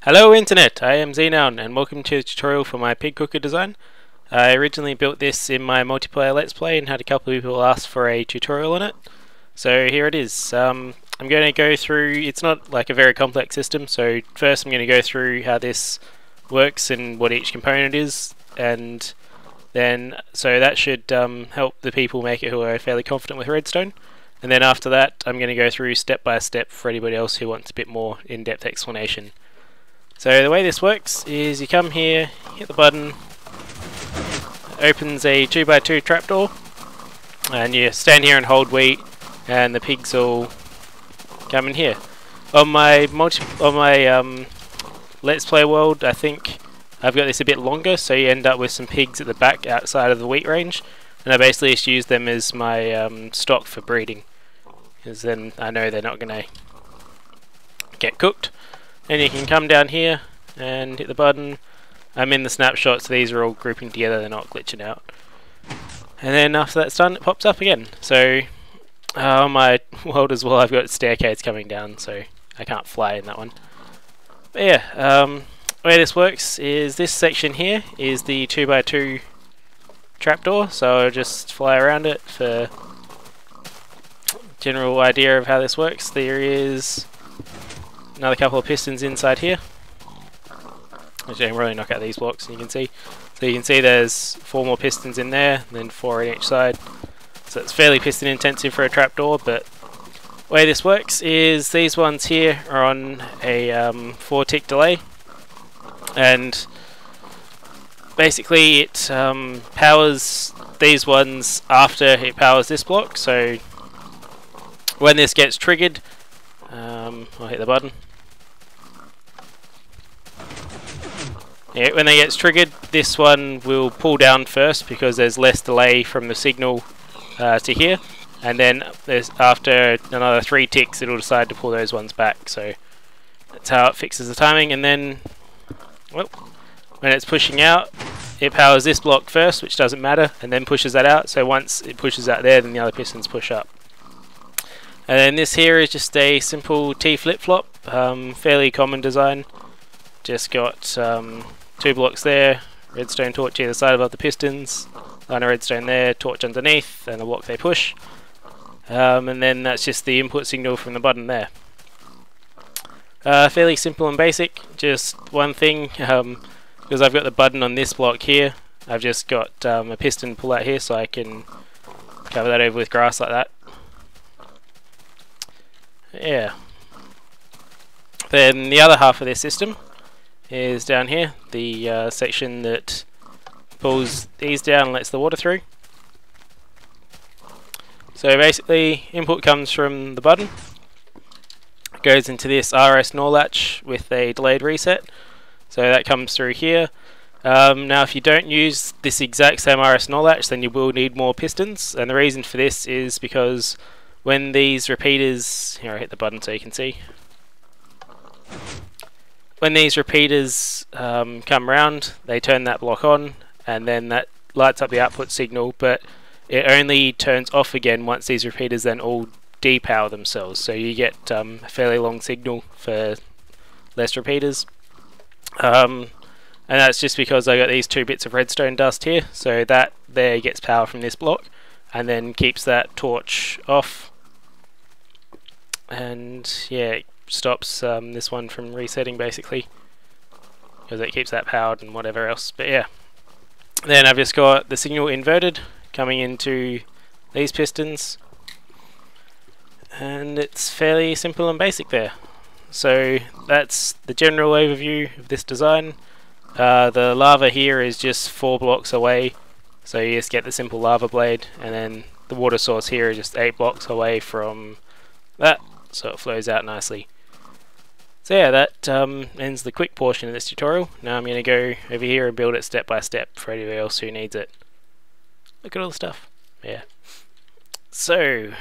Hello Internet, I am Xenoun and welcome to a tutorial for my pig cooker design. I originally built this in my multiplayer let's play and had a couple of people ask for a tutorial on it. So here it is. I'm going to go through, it's not like a very complex system, so first I'm going to go through how this works and what each component is, and then so that should help the people make it who are fairly confident with redstone. And then after that I'm going to go through step by step for anybody else who wants a bit more in-depth explanation. So the way this works is you come here, hit the button, opens a 2x2 trapdoor, and you stand here and hold wheat, and the pigs all come in here. On my Let's Play world, I think I've got this a bit longer, so you end up with some pigs at the back outside of the wheat range, and I basically just use them as my stock for breeding, because then I know they're not going to get cooked. Then you can come down here and hit the button. I'm in the snapshot, so these are all grouping together, they're not glitching out. And then after that's done, it pops up again. So on my world as well, I've got a staircase coming down, so I can't fly in that one. But yeah, the way this works is this section here is the 2x2 trapdoor, so I'll just fly around it for general idea of how this works. There is another couple of pistons inside here, which I can really knock out these blocks, and you can see. So you can see there's 4 more pistons in there, and then 4 on each side. So it's fairly piston intensive for a trapdoor, but the way this works is these ones here are on a 4-tick delay, and basically it powers these ones after it powers this block. So when this gets triggered, I'll hit the button. Yeah, when that gets triggered, this one will pull down first because there's less delay from the signal to here, and then there's after another 3 ticks it'll decide to pull those ones back. So that's how it fixes the timing. And then, well, when it's pushing out, it powers this block first, which doesn't matter, and then pushes that out. So once it pushes out there, then the other pistons push up. And then this here is just a simple T flip-flop, fairly common design. Just got 2 blocks there, redstone torch either side above the pistons, line of redstone there, torch underneath, and a block they push. And then that's just the input signal from the button there. Fairly simple and basic. Just one thing, because I've got the button on this block here, I've just got a piston pull out here so I can cover that over with grass like that. Yeah. Then the other half of this system is down here, the section that pulls these down and lets the water through. So basically, input comes from the button, goes into this RS NOR latch with a delayed reset, so that comes through here. Now if you don't use this exact same RS NOR latch, then you will need more pistons, and the reason for this is because when these repeaters, here I hit the button so you can see, when these repeaters come round, they turn that block on, and then that lights up the output signal, but it only turns off again once these repeaters then all depower themselves. So you get a fairly long signal for less repeaters. And that's just because I got these 2 bits of redstone dust here, so that there gets power from this block, and then keeps that torch off. And yeah, it stops this one from resetting basically, because it keeps that powered and whatever else. But yeah, then I've just got the signal inverted coming into these pistons, and it's fairly simple and basic there. So that's the general overview of this design. The lava here is just 4 blocks away, so you just get the simple lava blade, and then the water source here is just 8 blocks away from that, so it flows out nicely. So yeah, that ends the quick portion of this tutorial. Now I'm going to go over here and build it step by step for anybody else who needs it. Look at all the stuff. Yeah. So,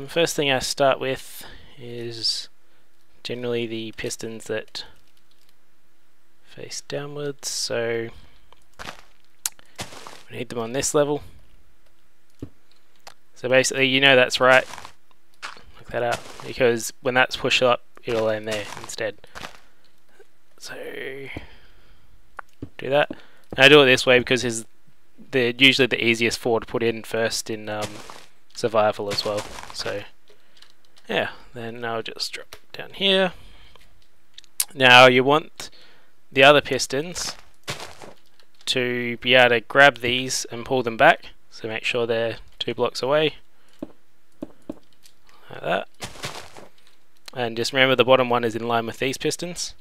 first thing I start with is generally the pistons that face downwards, so we need them on this level. So basically, you know that's right. Look that up, because when that's pushed up, it'll land there instead. So do that. And I do it this way because they're usually the easiest 4 to put in first in survival as well. So yeah, then I'll just drop it down here. Now you want the other pistons to be able to grab these and pull them back, so make sure they're 2 blocks away, like that. And just remember the bottom one is in line with these pistons.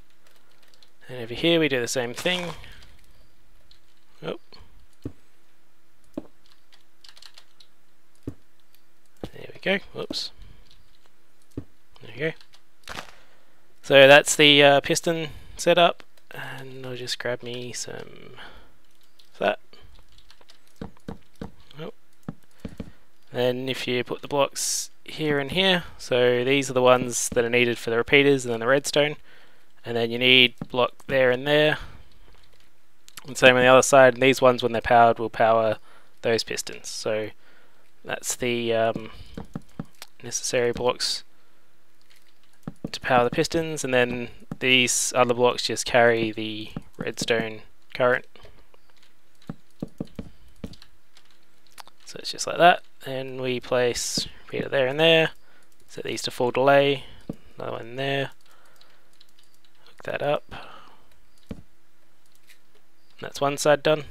And over here we do the same thing. Oh. There we go. Whoops. There we go. So that's the piston setup, and I'll just grab me some of that. Oh. Then if you put the blocks here and here, so these are the ones that are needed for the repeaters and then the redstone, and then you need block there and there, and same on the other side, and these ones when they're powered will power those pistons. So that's the necessary blocks to power the pistons, and then these other blocks just carry the redstone current. So it's just like that. Then we place repeater there and there, set these to full delay, another one there, hook that up. That's one side done.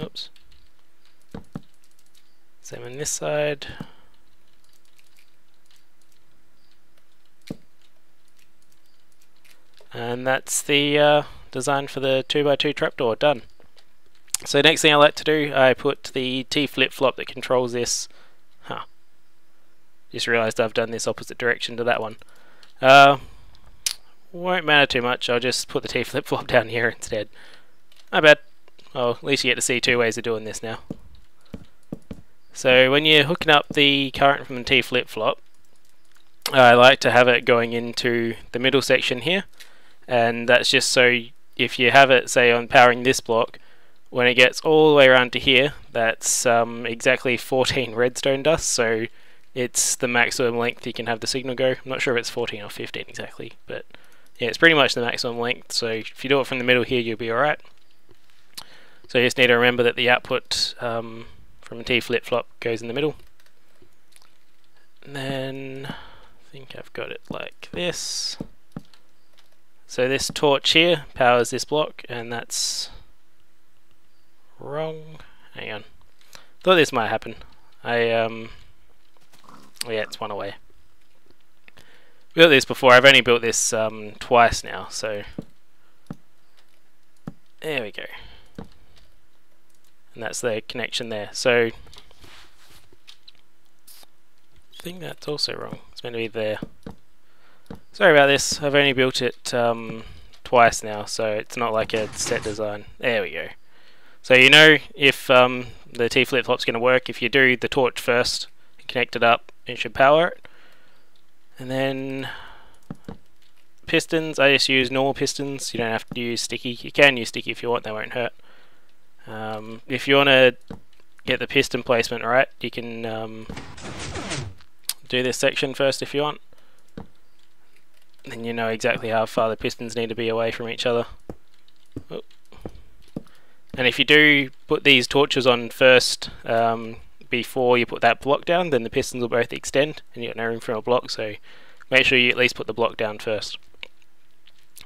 Oops. Same on this side. And that's the design for the 2x2 trapdoor done. So next thing I like to do, I put the T flip-flop that controls this. Just realised I've done this opposite direction to that one. Won't matter too much, I'll just put the T flip-flop down here instead. My bad. Well, at least you get to see 2 ways of doing this now. So when you're hooking up the current from the T flip-flop, I like to have it going into the middle section here. And that's just so if you have it, say, on powering this block, when it gets all the way around to here, that's exactly 14 redstone dust, so it's the maximum length you can have the signal go. I'm not sure if it's 14 or 15 exactly, but yeah, it's pretty much the maximum length, so if you do it from the middle here, you'll be alright. So you just need to remember that the output from a T flip-flop goes in the middle. And then I think I've got it like this. So this torch here powers this block, and that's wrong. Hang on. Thought this might happen. Yeah, it's one away. Built this before. I've only built this twice now, so there we go. And that's the connection there. So I think that's also wrong. It's meant to be there. Sorry about this. I've only built it twice now, so it's not like a set design. There we go. So you know if the T flip-flop's going to work if you do the torch first and connect it up, it should power it. And then pistons, I just use normal pistons. You don't have to use sticky. You can use sticky if you want, they won't hurt. If you want to get the piston placement right, you can do this section first if you want. Then you know exactly how far the pistons need to be away from each other. Oh. And if you do put these torches on first before you put that block down, then the pistons will both extend and you've got no room for a block, so make sure you at least put the block down first.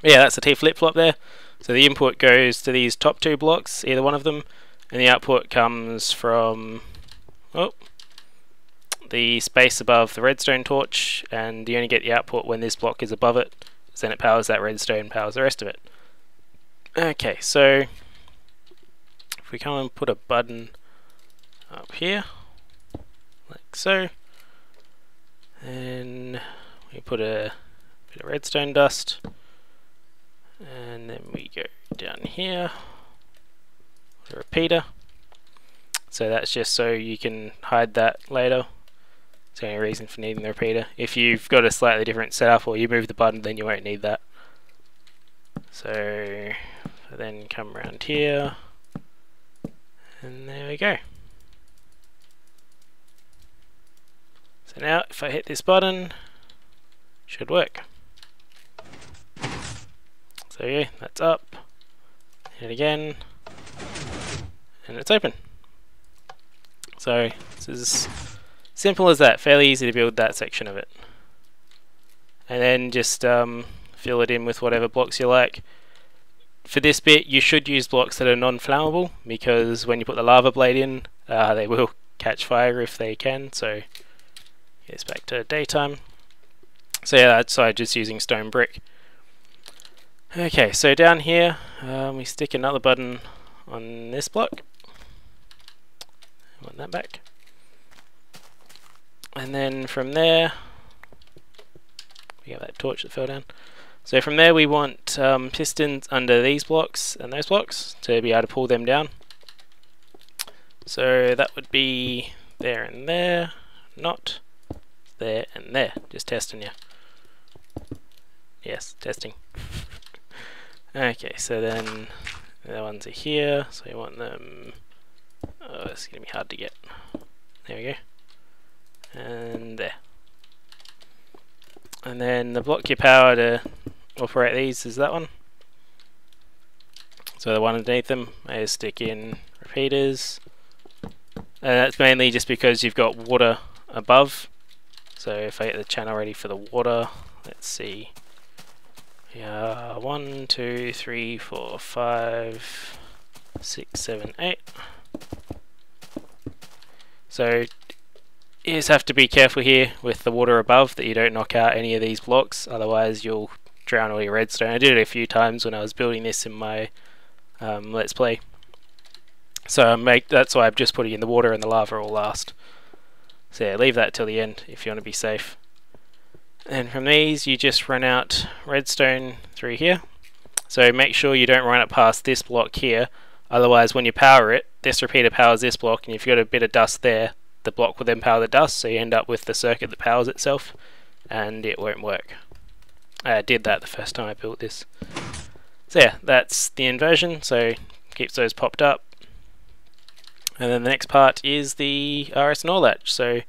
Yeah, that's the T flip-flop there. So the input goes to these top 2 blocks, either one of them, and the output comes from the space above the redstone torch, and you only get the output when this block is above it, so then it powers that redstone, powers the rest of it. Okay, so if we come and put a button up here, like so, and we put a bit of redstone dust, and then we go down here, a repeater, so that's just so you can hide that later. It's the only reason for needing the repeater. If you've got a slightly different setup or you move the button, then you won't need that. So then come around here, and there we go. So now if I hit this button, it should work. So So yeah, that's up. Hit it again, and it's open. So this is simple as that. Fairly easy to build that section of it, and then just fill it in with whatever blocks you like. For this bit, you should use blocks that are non-flammable, because when you put the lava blade in, they will catch fire if they can. So it's back to daytime. So yeah, that's why just using stone brick. Okay, so down here we stick another button on this block. I want that back. And then from there, we have that torch that fell down. So from there we want pistons under these blocks and those blocks to be able to pull them down. So that would be there and there, not there and there. Just testing you. Yes, testing. Okay, so then the ones are here, so you want them. Oh, it's gonna be hard to get. There we go. And there. And then the block your power to operate these is that one. So the one underneath them, I just stick in repeaters. And that's mainly just because you've got water above. So if I get the channel ready for the water, let's see. Yeah, 1, 2, 3, 4, 5, 6, 7, 8. So you just have to be careful here with the water above that you don't knock out any of these blocks, otherwise you'll drown all your redstone. I did it a few times when I was building this in my Let's Play. So that's why I'm just putting in the water and the lava all last. So yeah, leave that till the end if you want to be safe. And from these you just run out redstone through here. So make sure you don't run it past this block here, otherwise when you power it, this repeater powers this block, and if you've got a bit of dust there, the block will then power the dust, so you end up with the circuit that powers itself, and it won't work. I did that the first time I built this. So yeah, that's the inversion, so keeps those popped up. And then the next part is the RS NOR latch. So I'm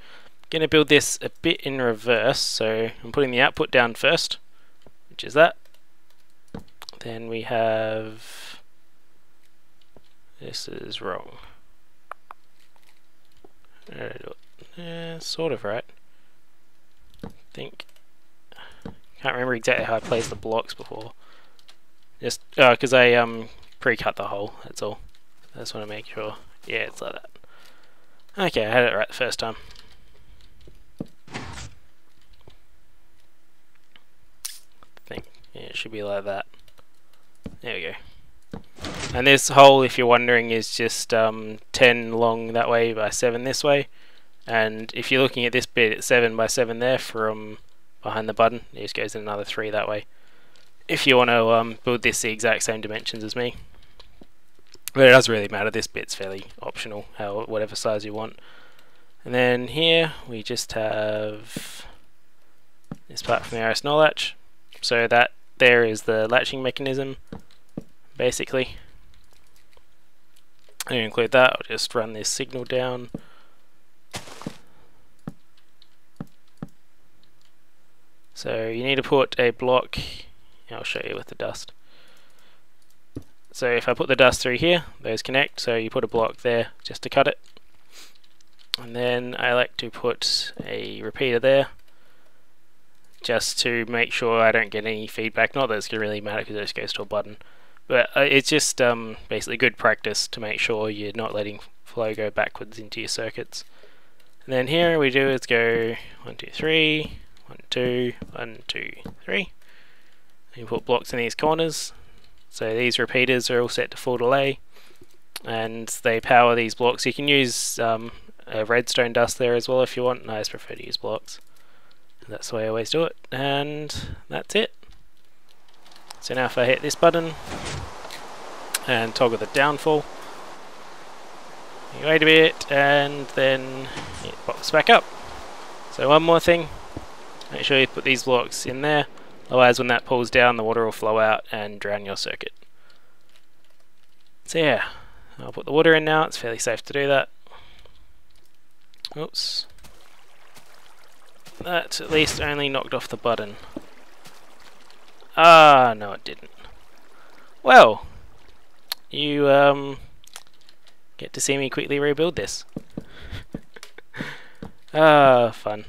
going to build this a bit in reverse, so I'm putting the output down first, which is that. Then we have, this is wrong. Sort of right. I think. Can't remember exactly how I placed the blocks before. Just because I pre-cut the hole. That's all. I just want to make sure. Yeah, it's like that. Okay, I had it right the first time. I think yeah, it should be like that. There we go. And this hole, if you're wondering, is just 10 long that way by 7 this way. And if you're looking at this bit, it's 7 by 7 there from behind the button. It just goes in another 3 that way. If you want to build this the exact same dimensions as me. But it doesn't really matter, this bit's fairly optional, whatever size you want. And then here we just have this part from the RS NOR latch. So that there is the latching mechanism, basically. I'm going to include that. I'll just run this signal down. So you need to put a block, I'll show you with the dust. So if I put the dust through here, those connect, so you put a block there just to cut it. And then I like to put a repeater there, just to make sure I don't get any feedback. Not that it's going to really matter because it just goes to a button. But it's just basically good practice to make sure you're not letting flow go backwards into your circuits. And then here we do is go 1, 2, 3, 1, 2, 1, 2, 3. You put blocks in these corners. So these repeaters are all set to full delay, and they power these blocks. You can use a redstone dust there as well if you want. I just prefer to use blocks. That's the way I always do it, and that's it. So now if I hit this button and toggle the downfall, you wait a bit and then it pops back up. So one more thing, make sure you put these blocks in there, otherwise when that pulls down the water will flow out and drown your circuit. So yeah, I'll put the water in now, it's fairly safe to do that. Oops. That at least only knocked off the button. Ah, no it didn't. Well, you get to see me quickly rebuild this. Ah, fun.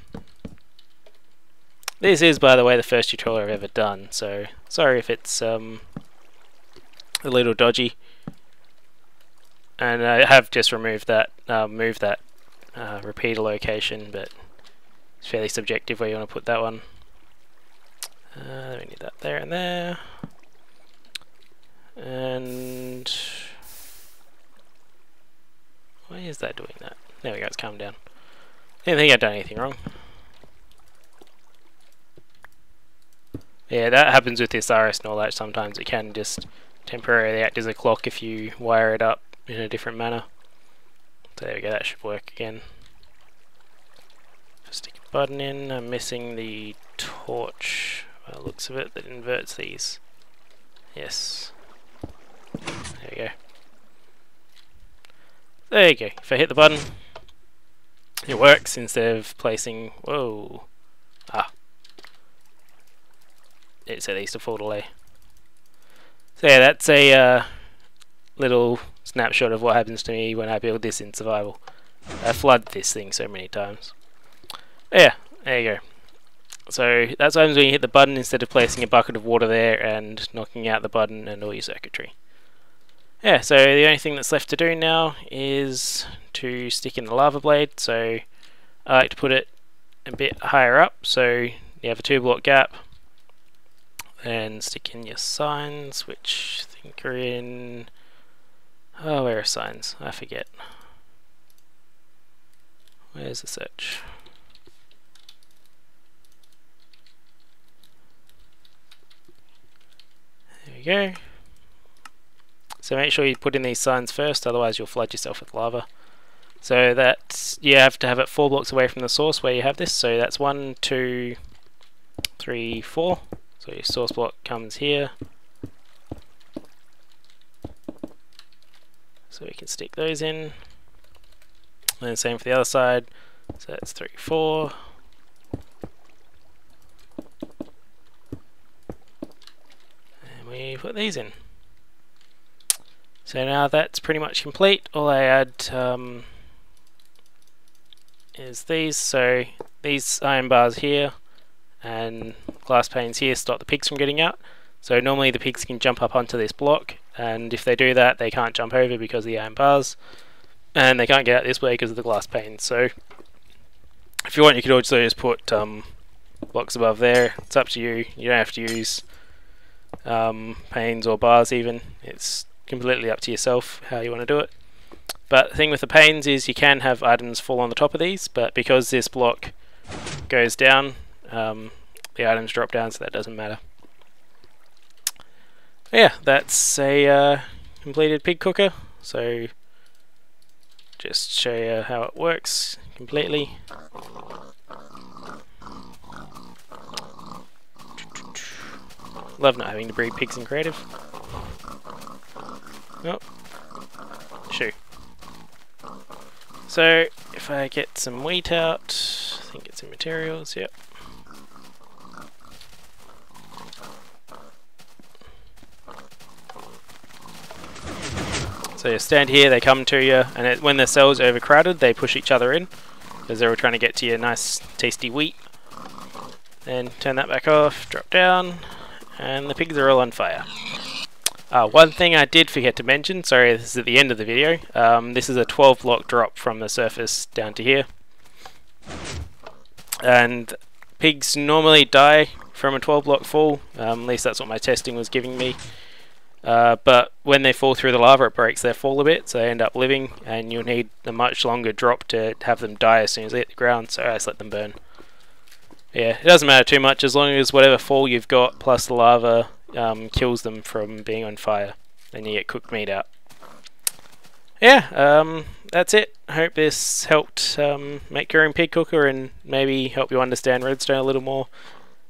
This is, by the way, the first tutorial I've ever done, so sorry if it's a little dodgy. And I have just removed that, moved that repeater location, but it's fairly subjective where you want to put that one. We need that there and there. And why is that doing that? There we go, it's calmed down. I didn't think I'd done anything wrong. Yeah, that happens with this RS and all that. Sometimes it can just temporarily act as a clock if you wire it up in a different manner. So there we go, that should work again. Stick a button in. I'm missing the torch by the looks of it that inverts these. Yes. There we go. There you go. If I hit the button, it works instead of placing... Whoa. Ah. It set these to full delay. So yeah, that's a little snapshot of what happens to me when I build this in survival. I flood this thing so many times. Yeah, there you go. So that's what happens when you hit the button instead of placing a bucket of water there and knocking out the button and all your circuitry. Yeah, so the only thing that's left to do now is to stick in the lava blade. So I like to put it a bit higher up so you have a 2-block gap. And stick in your signs, which I think are in... Oh, where are signs? I forget. Where's the search? There we go. So make sure you put in these signs first, otherwise you'll flood yourself with lava. So that you have to have it 4 blocks away from the source where you have this. So that's 1, 2, 3, 4. So your source block comes here. So we can stick those in. And then same for the other side. So that's 3, 4. And we put these in. So now that's pretty much complete. All I add is these. So these iron bars here and glass panes here stop the pigs from getting out. So normally the pigs can jump up onto this block, and if they do that they can't jump over because of the iron bars, and they can't get out this way because of the glass panes. So if you want, you could also just put blocks above there. It's up to you. You don't have to use panes or bars even. It's completely up to yourself how you want to do it. But the thing with the panes is you can have items fall on the top of these, but because this block goes down, the items drop down, so that doesn't matter. Yeah, that's a completed pig cooker. So just show you how it works completely. Love not having to breed pigs in creative. Oh, shoot. So if I get some wheat out, I think it's in materials, yep. So you stand here, they come to you, and when the cell's overcrowded, they push each other in, because they're all trying to get to your nice, tasty wheat. Then turn that back off, drop down, and the pigs are all on fire. One thing I did forget to mention, sorry, this is at the end of the video, this is a 12-block drop from the surface down to here. And pigs normally die from a 12-block fall, at least that's what my testing was giving me. But when they fall through the lava, it breaks their fall a bit, so they end up living, and you'll need a much longer drop to have them die as soon as they hit the ground, so I just let them burn. Yeah, it doesn't matter too much, as long as whatever fall you've got plus the lava kills them from being on fire, then you get cooked meat out. Yeah, that's it. I hope this helped make your own pig cooker and maybe help you understand redstone a little more.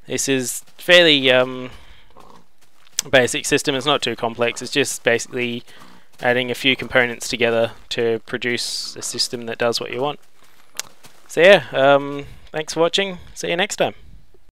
This is fairly basic system. It's not too complex. It's just basically adding a few components together to produce a system that does what you want. So yeah, thanks for watching. See you next time.